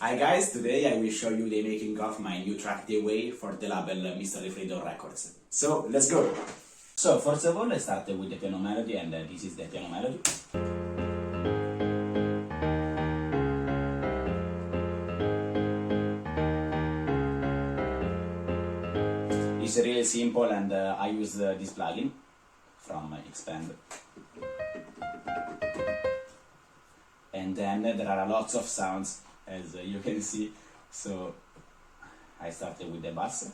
Hi guys, today I will show you the making of my new track The Way for the label Mr. Freedom Records. So let's go! So first of all I started with the piano melody, and this is the piano melody. It's really simple, and I use this plugin from Bendo. And then there are lots of sounds, as you can see. So I started with the bass.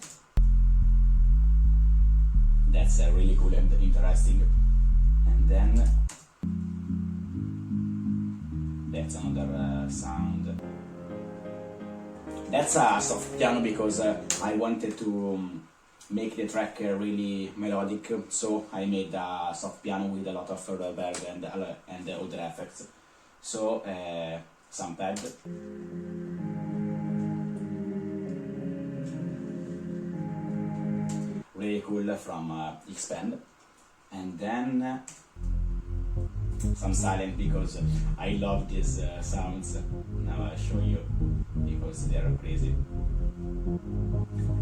That's really cool and interesting. And then that's another sound. That's a soft piano because I wanted to make the track really melodic, so I made a soft piano with a lot of reverb and other effects. So some pad, really cool from Bendo, and then some silent because I love these sounds. Now I'll show you because they are crazy.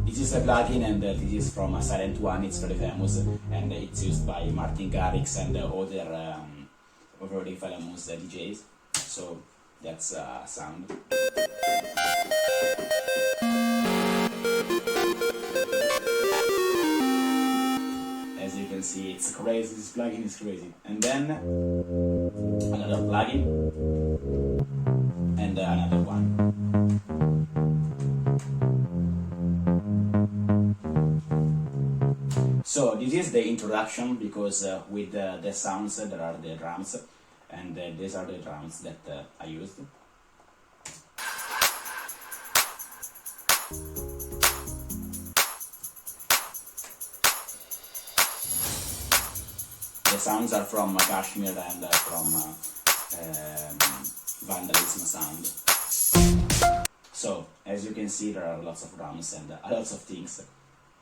This is a plugin, and this is from a Silent One. It's very famous, and it's used by Martin Garrix and other very famous DJs. So that's sound. As you can see, it's crazy. This plugin is crazy. And then another plugin and another one. So this is the introduction because with the sounds there are the drums, and these are the drums that I used. The sounds are from Kashmir and from Vandalism sound. So as you can see, there are lots of drums and lots of things.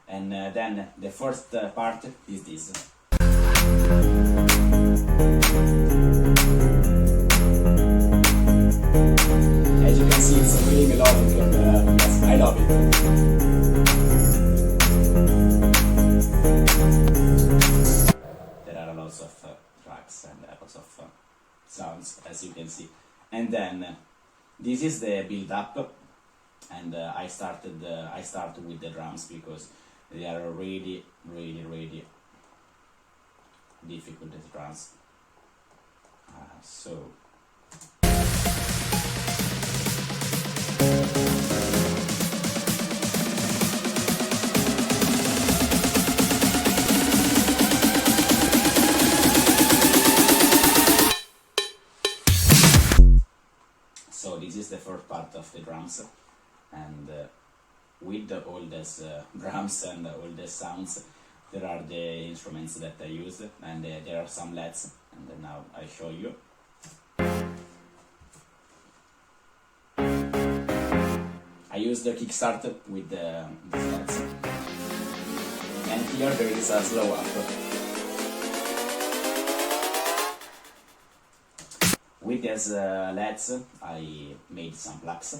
And then the first part is this. As you can see, it's really melodic, and yes, I love it. There are lots of tracks and lots of sounds, as you can see. And then this is the build-up, and I start with the drums because they are really difficult as drums. So this is the first part of the drums, and with all these drums and all the sounds, there are the instruments that I used, and there are some LEDs, and now I show you. I used the kickstart with these LEDs, and here there is a slow up. With these LEDs I made some plugs.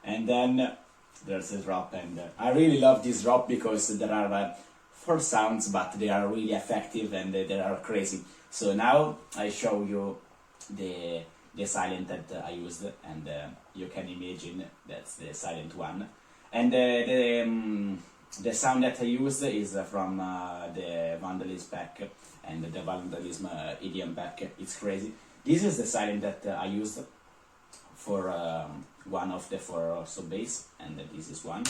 And then there's a drop, and I really love this drop because there are 4 sounds, but they are really effective and they are crazy. So now I show you the silent that I used, and you can imagine that's the Silent One. And the sound that I used is from the Vandalism pack and the Vandalism EDM pack. It's crazy. This is the silent that I used for one of the 4 sub bass, and this is one.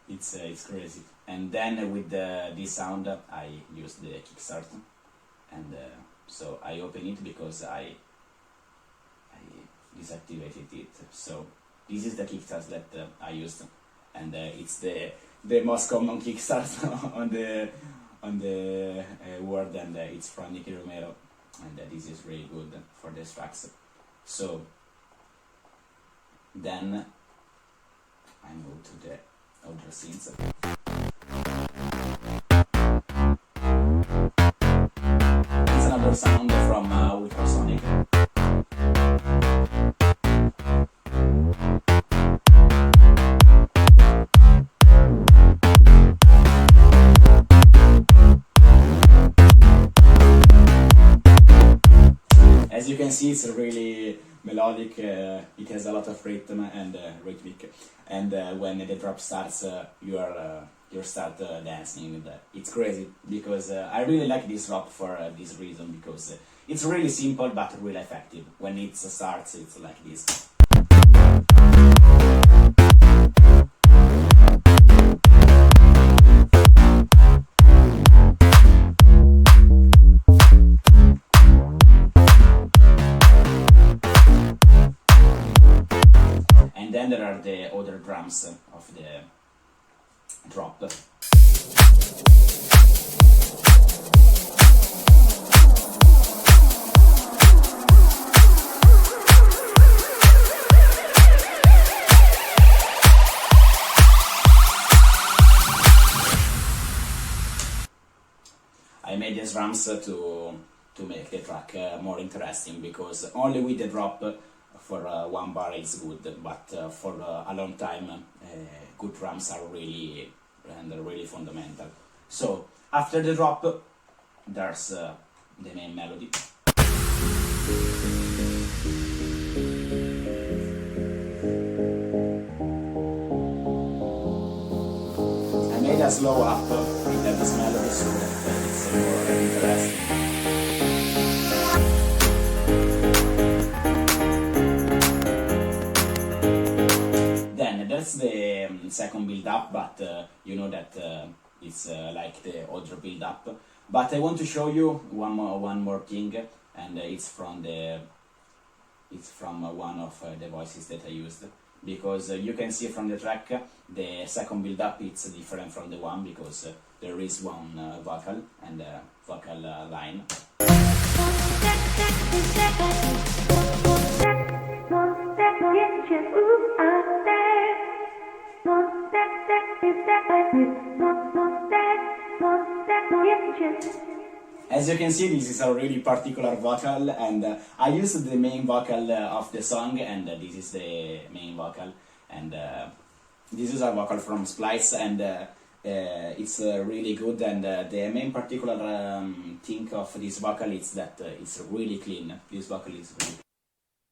It's crazy. And then with this sound I used the kickstart, and so I open it because I deactivated it. So this is the kickstart that I used, and it's the the most common kickstart on the world, and it's from Nicky Romero, and this is really good for these tracks. So then I move to the other scenes. It's another sound from Ultrasonic. As you can see, it's really melodic, it has a lot of rhythm and rhythmic, and when the drop starts, you start dancing. It's crazy, because I really like this drop for this reason, because it's really simple but really effective. When it starts, it's like this. And then there are the other drums of the drop. I made these drums to make the track more interesting, because only with the drop for one bar is good, but for a long time good drums are really fundamental. So after the drop there's the main melody. I made a slow up with this melody so that it's more interesting. That's the second build-up, but you know that it's like the other build-up. But I want to show you one more thing, and it's from one of the voices that I used, because you can see from the track the second build-up it's different from the one, because there is one vocal and vocal line. As you can see, this is a really particular vocal, and I used the main vocal of the song, and this is the main vocal, and this is a vocal from Splice, and it's really good, and the main particular thing of this vocal is that it's really clean. This vocal is really.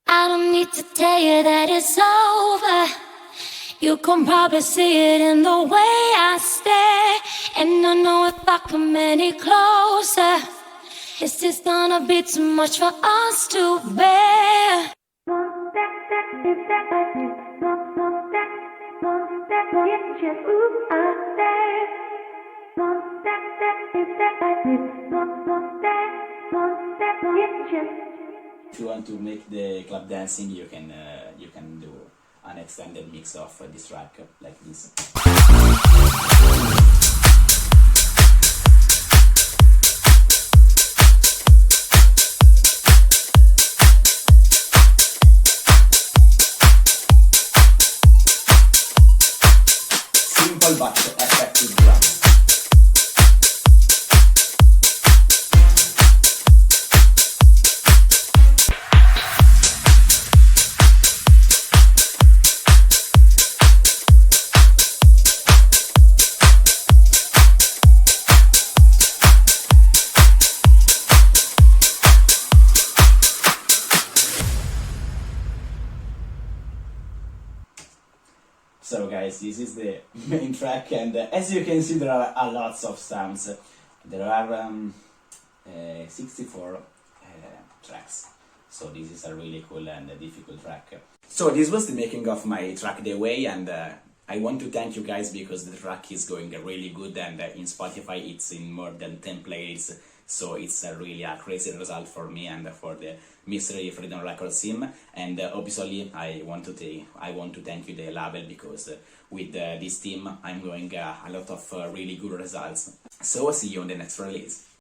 I don't need to tell you that it's over. You can probably see it in the way I stare, and I know if I come any closer, it's just gonna be too much for us to bear. If you want to make the club dancing, you can do an extended mix of this track like this. Simple but effective drum. So guys, this is the main track, and as you can see there are lots of sounds. There are 64 tracks, so this is a really cool and difficult track. So this was the making of my track The Way, and I want to thank you guys because the track is going really good, and in Spotify it's in more than 10 playlists. So it's really a crazy result for me and for the Mystery Freedom Records team. And obviously I want to thank you the label, because with this team I'm going a lot of really good results. So see you on the next release.